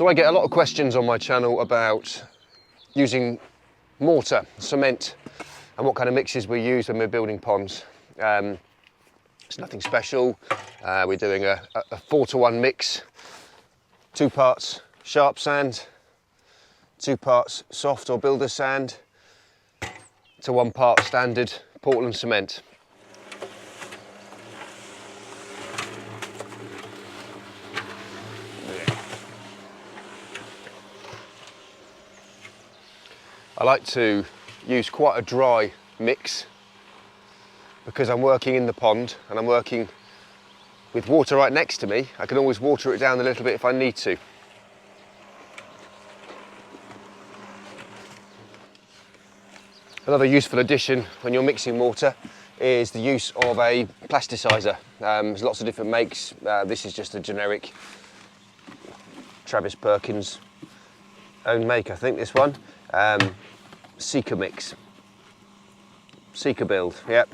So I get a lot of questions on my channel about using mortar, cement, and what kind of mixes we use when we're building ponds. It's nothing special. We're doing a 4-to-1 mix, 2 parts sharp sand, 2 parts soft or builder sand, to 1 part standard Portland cement. I like to use quite a dry mix because I'm working in the pond and I'm working with water right next to me. I can always water it down a little bit if I need to. Another useful addition when you're mixing mortar is the use of a plasticizer. There's lots of different makes. This is just a generic Travis Perkins own make, I think, this one. Sika Mix. Sika Build, yep.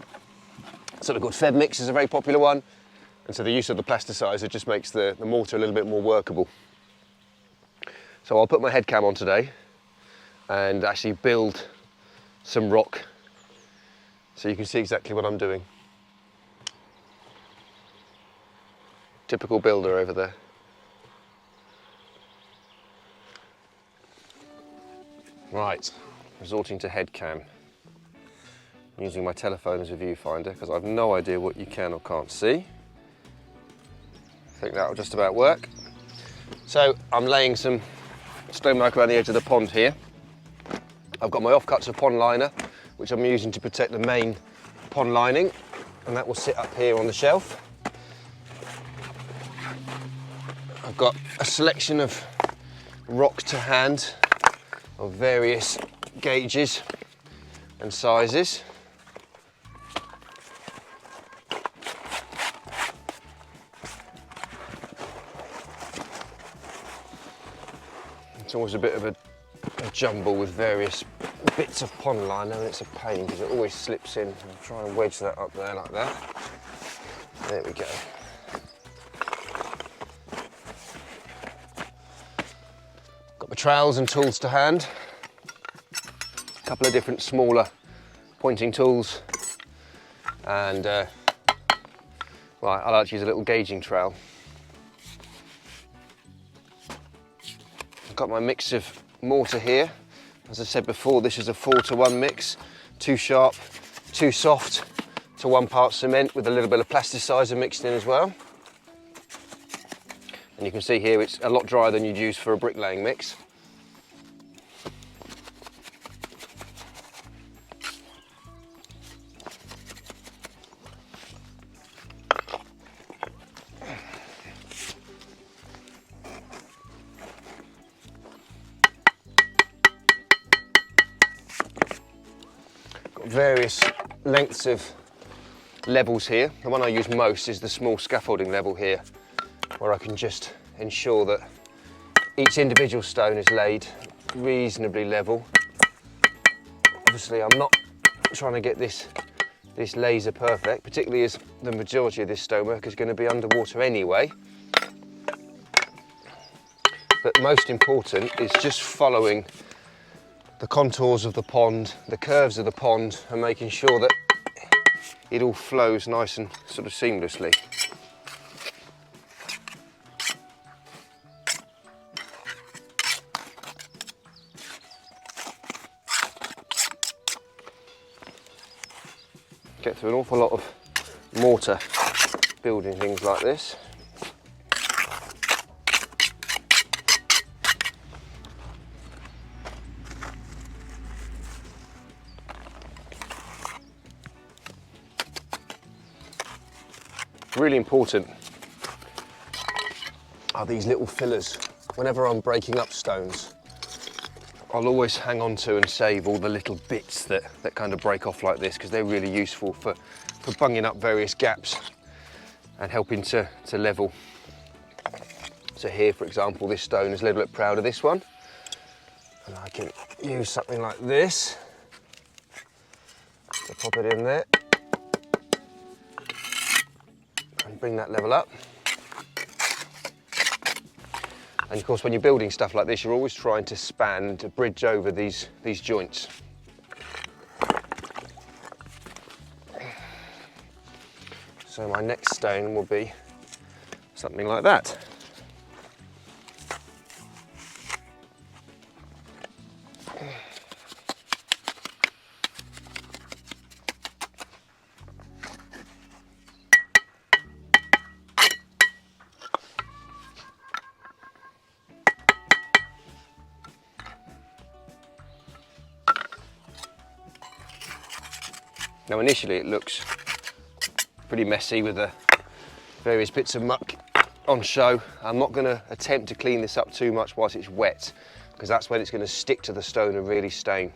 Something called Feb Mix is a very popular one. And so the use of the plasticizer just makes the mortar a little bit more workable. So I'll put my head cam on today and actually build some rock so you can see exactly what I'm doing. Typical builder over there. Right, resorting to head cam. I'm using my telephone as a viewfinder because I've no idea what you can or can't see. I think that'll just about work. So I'm laying some stonework around the edge of the pond here. I've got my offcuts of pond liner, which I'm using to protect the main pond lining, and that will sit up here on the shelf. I've got a selection of rock to hand of various gauges and sizes. It's always a bit of a jumble with various bits of pond liner, and it's a pain because it always slips in. I'll try and wedge that up there like that. There we go. Got my trowels and tools to hand. A couple of different smaller pointing tools, and right, I like to use a little gauging trowel. I've got my mix of mortar here. As I said before, this is a 4-to-1 mix, 2 sharp, 2 soft, to 1 part cement with a little bit of plasticizer mixed in as well. And you can see here it's a lot drier than you'd use for a bricklaying mix. Various lengths of levels here. The one I use most is the small scaffolding level here, where I can just ensure that each individual stone is laid reasonably level. Obviously I'm not trying to get this laser perfect, particularly as the majority of this stonework is going to be underwater anyway. But most important is just following the contours of the pond, the curves of the pond, and making sure that it all flows nice and sort of seamlessly. Get through an awful lot of mortar building things like this. Really important are these little fillers. Whenever I'm breaking up stones, I'll always hang on to and save all the little bits that kind of break off like this, because they're really useful for bunging up various gaps and helping to level. So here, for example, this stone is a little bit proud of this one, and I can use something like this to pop it in there and bring that level up. And of course, when you're building stuff like this, you're always trying to span, to bridge over these joints. So my next stone will be something like that. Now initially it looks pretty messy with the various bits of muck on show. I'm not going to attempt to clean this up too much whilst it's wet, because that's when it's going to stick to the stone and really stain.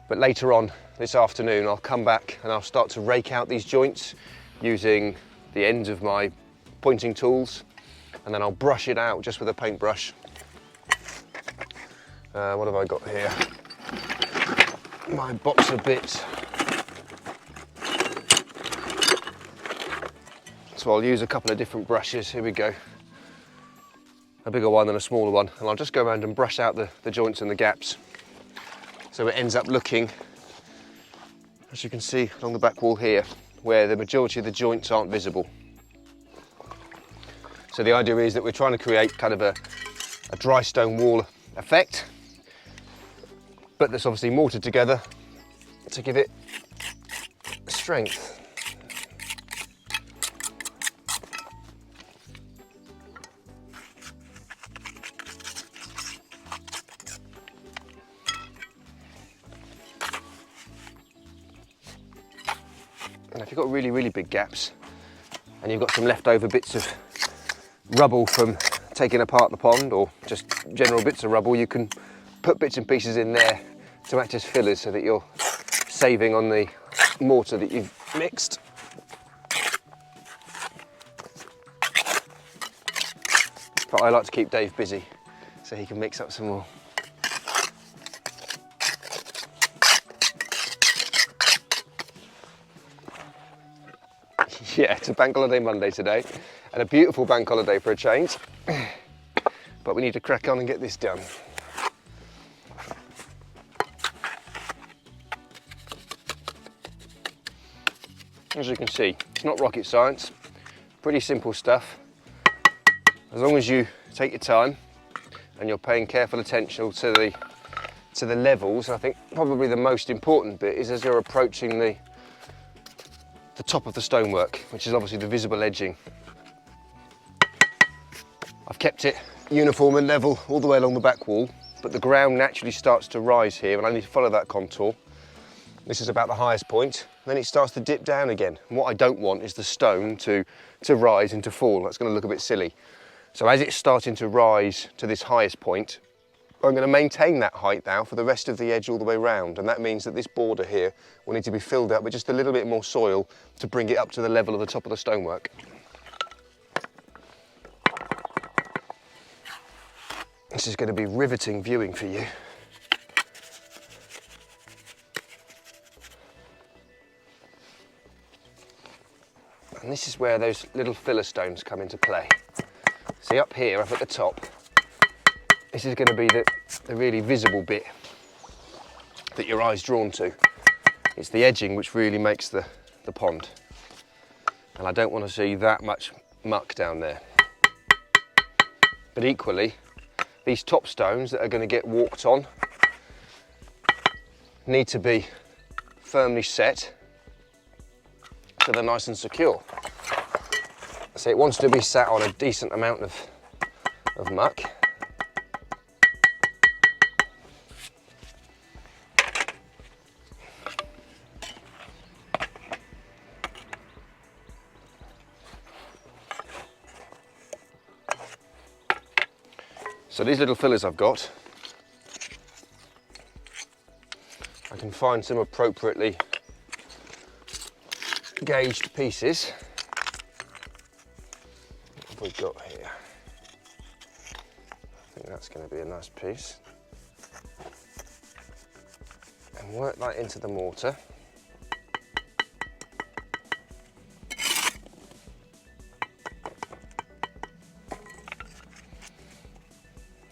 But later on this afternoon I'll come back and I'll start to rake out these joints using the ends of my pointing tools, and then I'll brush it out just with a paintbrush. What have I got here? My box of bits. So I'll use a couple of different brushes. Here we go. A bigger one and a smaller one. And I'll just go around and brush out the joints and the gaps. So it ends up looking, as you can see along the back wall here, where the majority of the joints aren't visible. So the idea is that we're trying to create kind of a dry stone wall effect, but that's obviously mortared together to give it strength. And if you've got really, really big gaps and you've got some leftover bits of rubble from taking apart the pond, or just general bits of rubble, you can put bits and pieces in there to act as fillers so that you're saving on the mortar that you've mixed. But I like to keep Dave busy so he can mix up some more. Yeah, it's a bank holiday Monday today, and a beautiful bank holiday for a change. But we need to crack on and get this done. As you can see, it's not rocket science, pretty simple stuff. As long as you take your time and you're paying careful attention to the levels. I think probably the most important bit is as you're approaching the top of the stonework, which is obviously the visible edging. I've kept it uniform and level all the way along the back wall, but the ground naturally starts to rise here and I need to follow that contour. This is about the highest point, then it starts to dip down again. And what I don't want is the stone to rise and to fall. That's going to look a bit silly. So as it's starting to rise to this highest point, I'm going to maintain that height now for the rest of the edge all the way round, and that means that this border here will need to be filled up with just a little bit more soil to bring it up to the level of the top of the stonework. This is going to be riveting viewing for you. And this is where those little filler stones come into play. See, up here, up at the top, this is going to be the really visible bit that your eye's drawn to. It's the edging which really makes the pond. And I don't want to see that much muck down there. But equally, these top stones that are going to get walked on need to be firmly set so they're nice and secure. So it wants to be sat on a decent amount of muck. So these little fillers I've got, I can find some appropriately gauged pieces. What have we got here? I think that's going to be a nice piece. And work that into the mortar.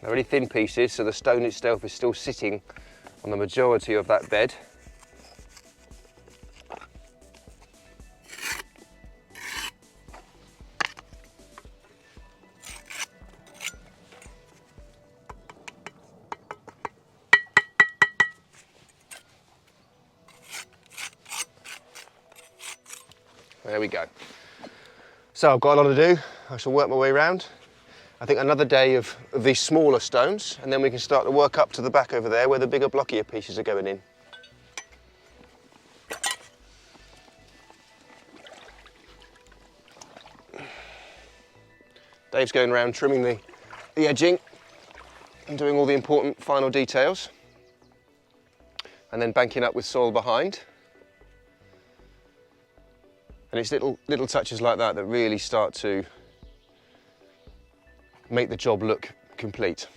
They're really thin pieces, so the stone itself is still sitting on the majority of that bed. There we go. So I've got a lot to do. I shall work my way around. I think another day of these smaller stones, and then we can start to work up to the back over there where the bigger blockier pieces are going in. Dave's going around trimming the edging and doing all the important final details, and then banking up with soil behind. And it's little touches like that that really start to make the job look complete.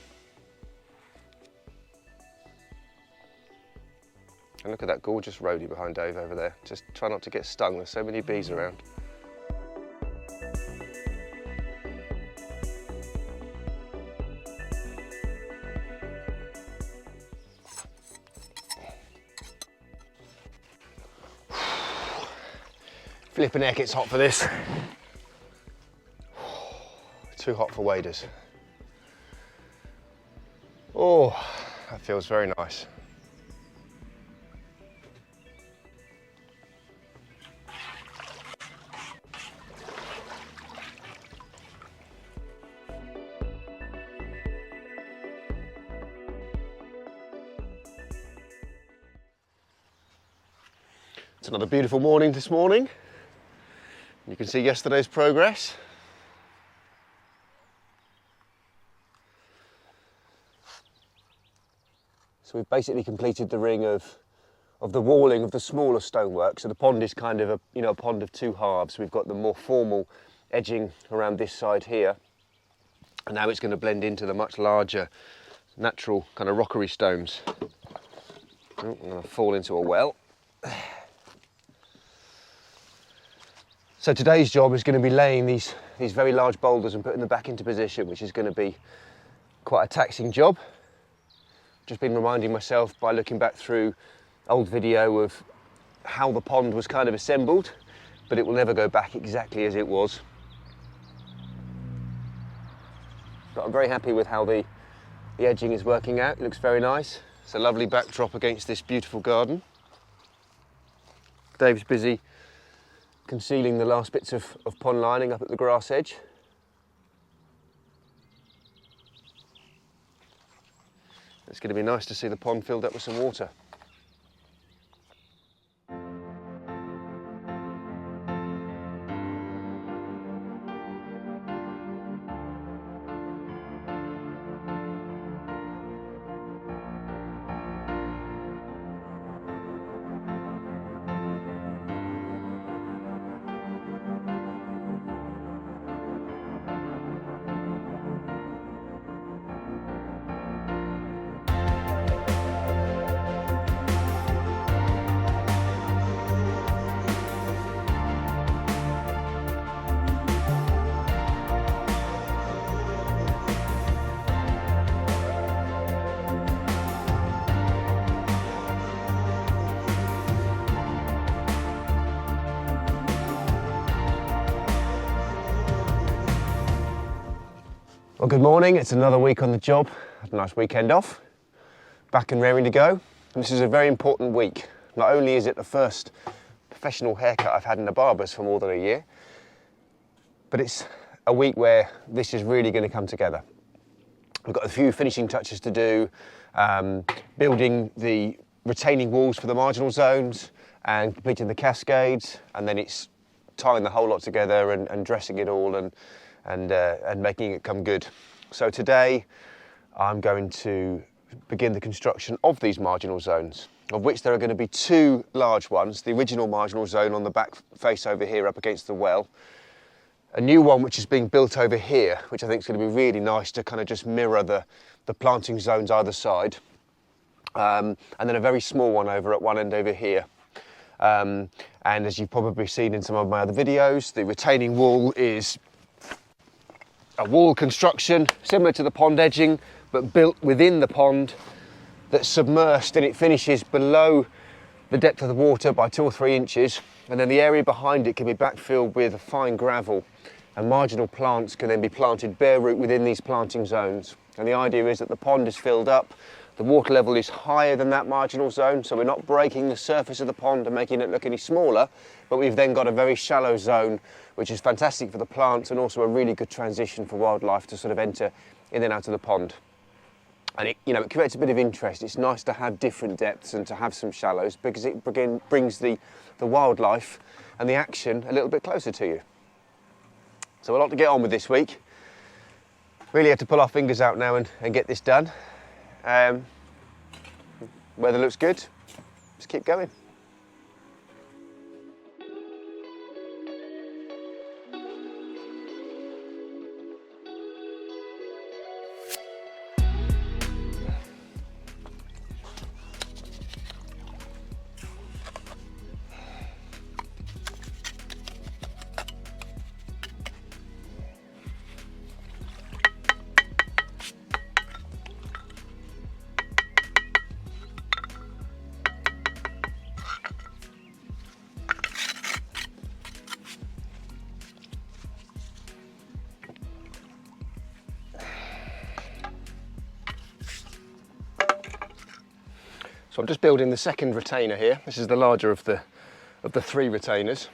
And look at that gorgeous roadie behind Dave over there. Just try not to get stung, there's so many bees around. Flipping heck, it's hot for this. Too hot for waders. Oh, that feels very nice. It's another beautiful morning this morning. You can see yesterday's progress. So we've basically completed the ring of the walling of the smaller stonework. So the pond is kind of a pond of two halves. We've got the more formal edging around this side here, and now it's going to blend into the much larger natural kind of rockery stones. Oh, I'm going to fall into a well. So today's job is going to be laying these very large boulders and putting them back into position, which is going to be quite a taxing job. Just been reminding myself by looking back through old video of how the pond was kind of assembled, but it will never go back exactly as it was. But I'm very happy with how the edging is working out. It looks very nice. It's a lovely backdrop against this beautiful garden. Dave's busy concealing the last bits of pond lining up at the grass edge. It's going to be nice to see the pond filled up with some water. Well, good morning. It's another week on the job. Had a nice weekend off. Back and raring to go. And this is a very important week. Not only is it the first professional haircut I've had in the barbers for more than a year, but it's a week where this is really going to come together. We've got a few finishing touches to do, building the retaining walls for the marginal zones and completing the cascades, and then it's tying the whole lot together and dressing it all and making it come good. So today I'm going to begin the construction of these marginal zones, of which there are going to be two large ones, the original marginal zone on the back face over here up against the well, a new one which is being built over here, which I think is going to be really nice to kind of just mirror the planting zones either side, and then a very small one over at one end over here. And as you've probably seen in some of my other videos, the retaining wall is a wall construction similar to the pond edging, but built within the pond, that's submersed, and it finishes below the depth of the water by 2 or 3 inches, and then the area behind it can be backfilled with fine gravel, and marginal plants can then be planted bare root within these planting zones. And the idea is that the pond is filled up, the water level is higher than that marginal zone, so we're not breaking the surface of the pond and making it look any smaller, but we've then got a very shallow zone, which is fantastic for the plants and also a really good transition for wildlife to sort of enter in and out of the pond. And it creates a bit of interest. It's nice to have different depths and to have some shallows, because it brings the wildlife and the action a little bit closer to you. So a lot to get on with this week. Really have to pull our fingers out now and get this done. Weather looks good. Just keep going. So I'm just building the second retainer here. This is the larger of the 3 retainers.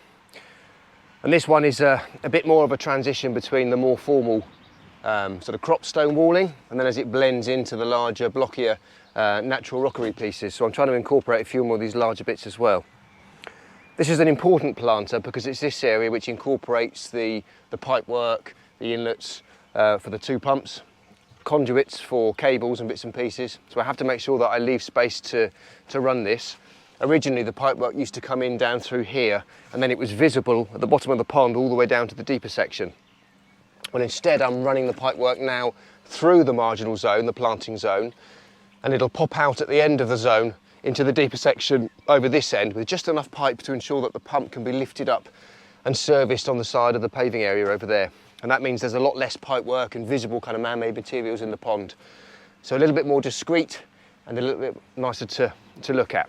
And this one is a bit more of a transition between the more formal sort of crop stone walling, and then as it blends into the larger, blockier natural rockery pieces. So I'm trying to incorporate a few more of these larger bits as well. This is an important planter because it's this area which incorporates the pipe work, the inlets for the 2 pumps, conduits for cables and bits and pieces. So I have to make sure that I leave space to run this. Originally the pipework used to come in down through here, and then it was visible at the bottom of the pond all the way down to the deeper section. Well, instead I'm running the pipework now through the marginal zone, the planting zone, and it'll pop out at the end of the zone into the deeper section over this end with just enough pipe to ensure that the pump can be lifted up and serviced on the side of the paving area over there. And that means there's a lot less pipe work and visible kind of man-made materials in the pond. So a little bit more discreet and a little bit nicer to look at.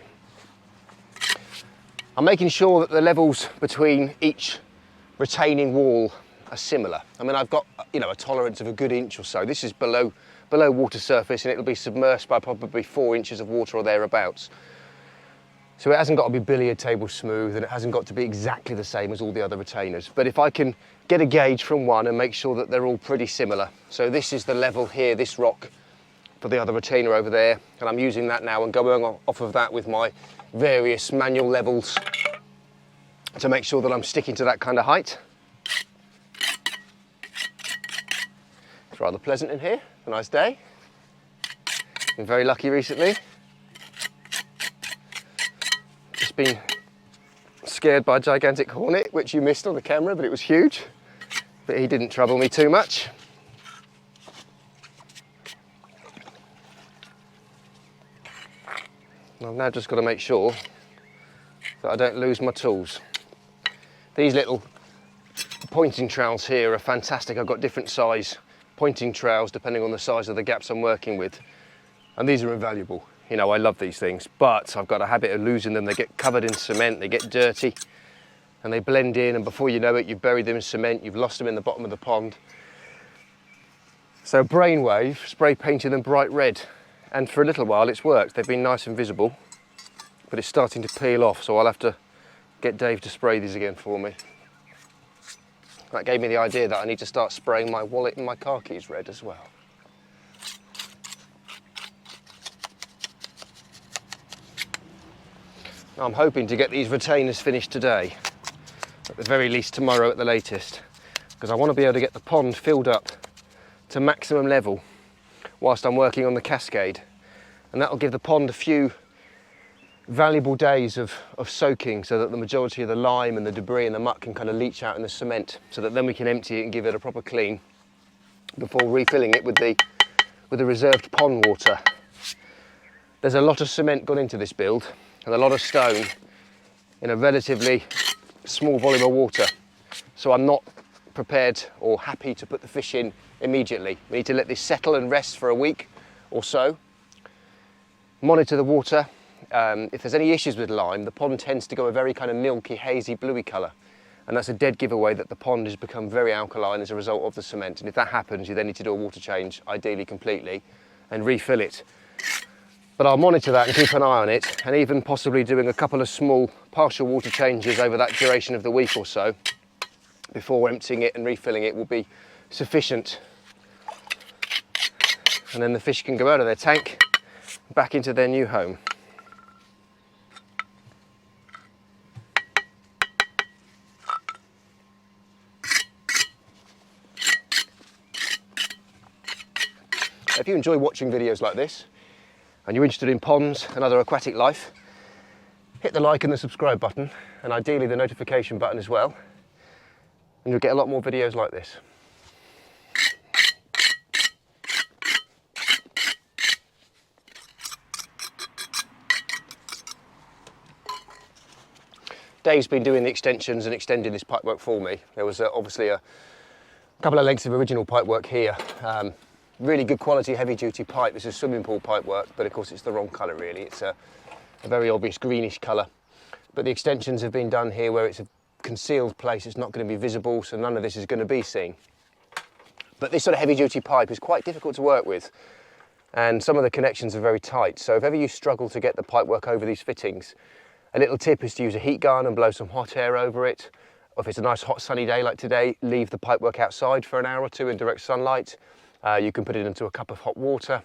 I'm making sure that the levels between each retaining wall are similar. I mean, I've got a tolerance of a good inch or so. This is below water surface, and it'll be submersed by probably 4 inches of water or thereabouts. So it hasn't got to be billiard table smooth, and it hasn't got to be exactly the same as all the other retainers. But if I can get a gauge from one and make sure that they're all pretty similar. So this is the level here, this rock, for the other retainer over there. And I'm using that now and going off of that with my various manual levels to make sure that I'm sticking to that kind of height. It's rather pleasant in here, a nice day. Been very lucky recently. Just been scared by a gigantic hornet, which you missed on the camera, but it was huge. But he didn't trouble me too much. I've now just got to make sure that I don't lose my tools. These little pointing trowels here are fantastic. I've got different size pointing trowels depending on the size of the gaps I'm working with. And these are invaluable. I love these things, but I've got a habit of losing them. They get covered in cement, they get dirty, and they blend in, and before you know it, you've buried them in cement, you've lost them in the bottom of the pond. So Brainwave spray painted them bright red, and for a little while it's worked. They've been nice and visible, but it's starting to peel off, so I'll have to get Dave to spray these again for me. That gave me the idea that I need to start spraying my wallet and my car keys red as well. I'm hoping to get these retainers finished today, at the very least tomorrow at the latest, because I want to be able to get the pond filled up to maximum level whilst I'm working on the cascade, and that'll give the pond a few valuable days of soaking, so that the majority of the lime and the debris and the muck can kind of leach out in the cement, so that then we can empty it and give it a proper clean before refilling it with the reserved pond water. There's a lot of cement gone into this build and a lot of stone in a relatively small volume of water, so I'm not prepared or happy to put the fish in immediately. We need to let this settle and rest for a week or so. Monitor the water. If there's any issues with lime, the pond tends to go a very kind of milky, hazy, bluey colour. And that's a dead giveaway that the pond has become very alkaline as a result of the cement. And if that happens, you then need to do a water change, ideally completely, and refill it. But I'll monitor that and keep an eye on it, and even possibly doing a couple of small partial water changes over that duration of the week or so before emptying it and refilling it will be sufficient. And then the fish can go out of their tank, back into their new home. If you enjoy watching videos like this and you're interested in ponds and other aquatic life, hit the like and the subscribe button, and ideally the notification button as well, and you'll get a lot more videos like this. Dave's been doing the extensions and extending this pipework for me. There was obviously a couple of lengths of original pipework here. Really good quality heavy duty pipe. This is swimming pool pipework, but of course it's the wrong colour really. It's a very obvious greenish colour. But the extensions have been done here where it's a concealed place, it's not going to be visible, so none of this is going to be seen. But this sort of heavy duty pipe is quite difficult to work with, and some of the connections are very tight. So if ever you struggle to get the pipework over these fittings, a little tip is to use a heat gun and blow some hot air over it. Or if it's a nice hot sunny day like today, leave the pipework outside for an hour or two in direct sunlight. You can put it into a cup of hot water,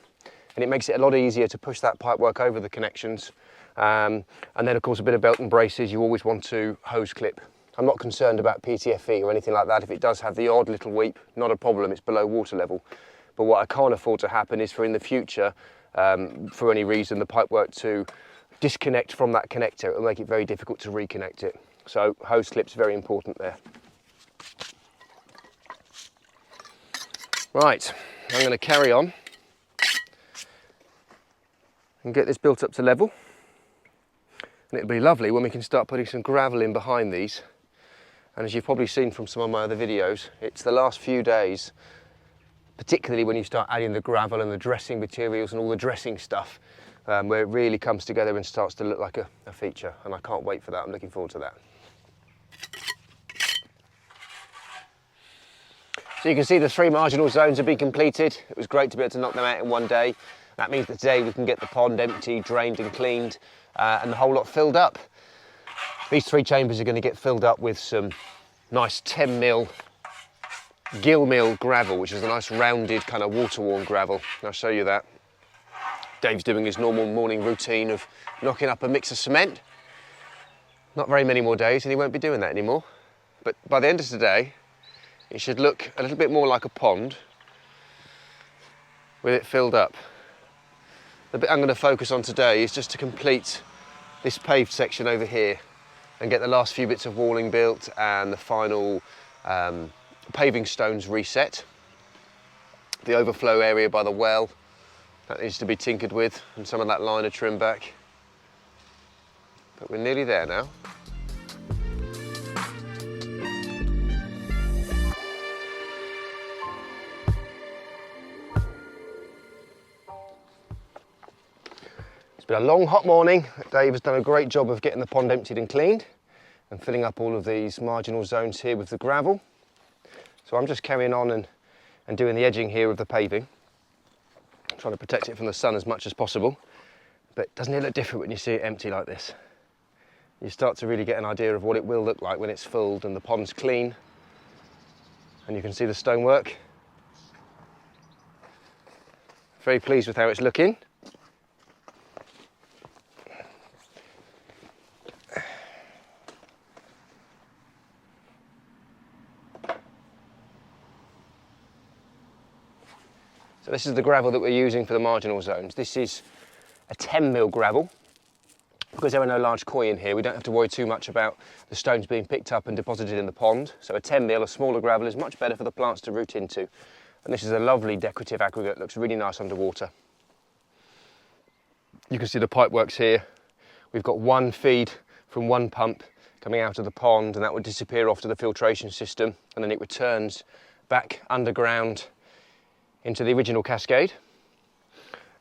and it makes it a lot easier to push that pipework over the connections. And then of course a bit of belt and braces, you always want to hose clip. I'm not concerned about PTFE or anything like that. If it does have the odd little weep, not a problem, it's below water level. But what I can't afford to happen is for in the future, for any reason, the pipework to disconnect from that connector. It will make it very difficult to reconnect it. So hose clip's very important there. Right, I'm going to carry on and get this built up to level. And it'll be lovely when we can start putting some gravel in behind these. And as you've probably seen from some of my other videos, it's the last few days, particularly when you start adding the gravel and the dressing materials and all the dressing stuff, where it really comes together and starts to look like a feature. And I can't wait for that. I'm looking forward to that. So you can see the 3 marginal zones have been completed. It was great to be able to knock them out in one day. That means that today we can get the pond emptied, drained and cleaned, and the whole lot filled up. These 3 chambers are going to get filled up with some nice 10mm gill mill gravel, which is a nice rounded kind of water-worn gravel. I'll show you that. Dave's doing his normal morning routine of knocking up a mix of cement. Not very many more days and he won't be doing that anymore. But by the end of today, it should look a little bit more like a pond with it filled up. The bit I'm going to focus on today is just to complete this paved section over here and get the last few bits of walling built and the final paving stones reset. The overflow area by the well, that needs to be tinkered with, and some of that liner trimmed back. But we're nearly there now. Been a long hot morning. Dave has done a great job of getting the pond emptied and cleaned and filling up all of these marginal zones here with the gravel. So I'm just carrying on and doing the edging here of the paving, trying to protect it from the sun as much as possible. But doesn't it look different when you see it empty like this? You start to really get an idea of what it will look like when it's filled and the pond's clean and you can see the stonework. Very pleased with how it's looking. So this is the gravel that we're using for the marginal zones. This is a 10mm gravel. Because there are no large koi in here, we don't have to worry too much about the stones being picked up and deposited in the pond. So a 10mm, a smaller gravel, is much better for the plants to root into. And this is a lovely decorative aggregate, looks really nice underwater. You can see the pipe works here. We've got one feed from one pump coming out of the pond, and that would disappear off to the filtration system, and then it returns back underground into the original cascade.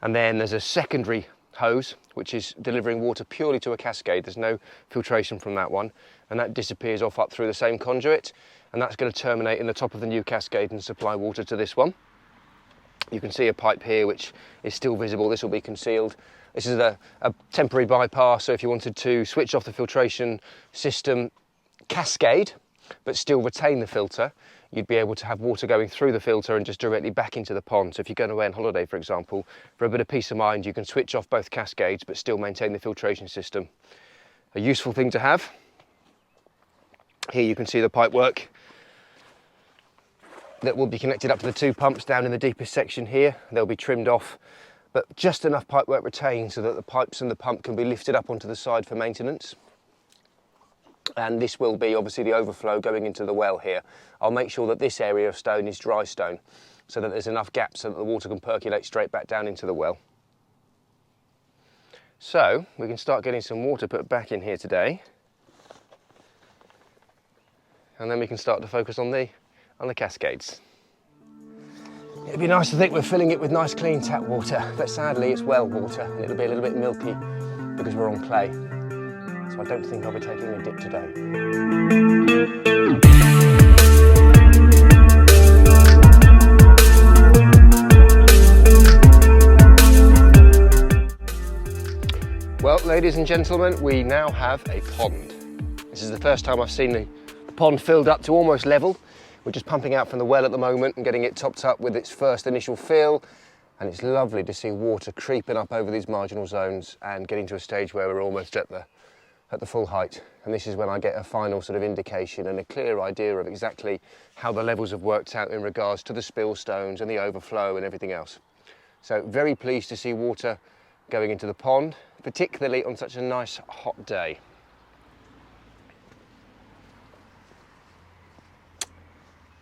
And then there's a secondary hose, which is delivering water purely to a cascade. There's no filtration from that one. And that disappears off up through the same conduit. And that's going to terminate in the top of the new cascade and supply water to this one. You can see a pipe here which is still visible. This will be concealed. This is a temporary bypass, so if you wanted to switch off the filtration system cascade but still retain the filter, you'd be able to have water going through the filter and just directly back into the pond. So if you're going away on holiday, for example, for a bit of peace of mind, you can switch off both cascades but still maintain the filtration system. A useful thing to have. Here you can see the pipework that will be connected up to the 2 pumps down in the deepest section here. They'll be trimmed off, but just enough pipework retained so that the pipes and the pump can be lifted up onto the side for maintenance. And this will be obviously the overflow going into the well here. I'll make sure that this area of stone is dry stone so that there's enough gaps so that the water can percolate straight back down into the well. So we can start getting some water put back in here today. And then we can start to focus on the cascades. It'd be nice to think we're filling it with nice clean tap water, but sadly it's well water and it'll be a little bit milky because we're on clay. So I don't think I'll be taking a dip today. Well, ladies and gentlemen, we now have a pond. This is the first time I've seen the pond filled up to almost level. We're just pumping out from the well at the moment and getting it topped up with its first initial fill. And it's lovely to see water creeping up over these marginal zones and getting to a stage where we're almost at the full height. And this is when I get a final sort of indication and a clear idea of exactly how the levels have worked out in regards to the spill stones and the overflow and everything else. So very pleased to see water going into the pond, particularly on such a nice hot day.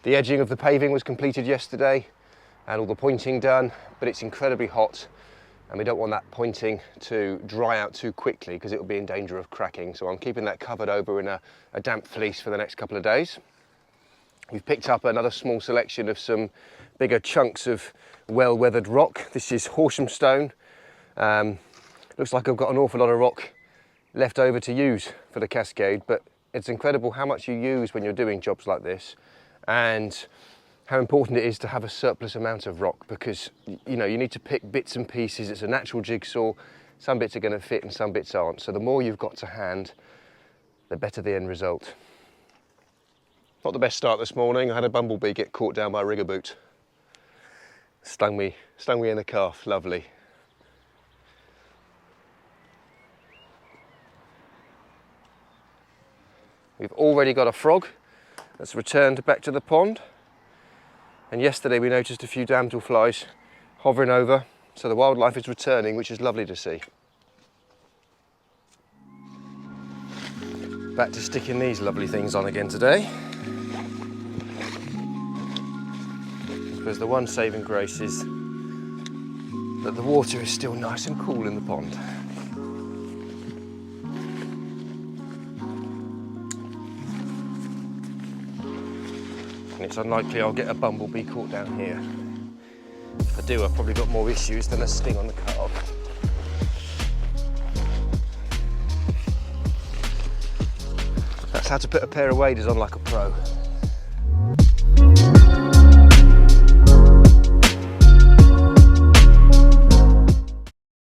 The edging of the paving was completed yesterday and all the pointing done, but it's incredibly hot and we don't want that pointing to dry out too quickly because it will be in danger of cracking. So I'm keeping that covered over in a damp fleece for the next couple of days. We've picked up another small selection of some bigger chunks of well-weathered rock. This is Horsham stone. Looks like I've got an awful lot of rock left over to use for the cascade, but it's incredible how much you use when you're doing jobs like this and how important it is to have a surplus amount of rock because you know you need to pick bits and pieces. It's a natural jigsaw. Some bits are going to fit and some bits aren't. So the more you've got to hand, the better the end result. Not the best start this morning. I had a bumblebee get caught down by a rigger boot. Stung me in the calf. Lovely. We've already got a frog that's returned back to the pond. And yesterday we noticed a few damselflies hovering over, so the wildlife is returning, which is lovely to see. Back to sticking these lovely things on again today. Because the one saving grace is that the water is still nice and cool in the pond. And it's unlikely I'll get a bumblebee caught down here. If I do, I've probably got more issues than a sting on the calf. That's how to put a pair of waders on like a pro.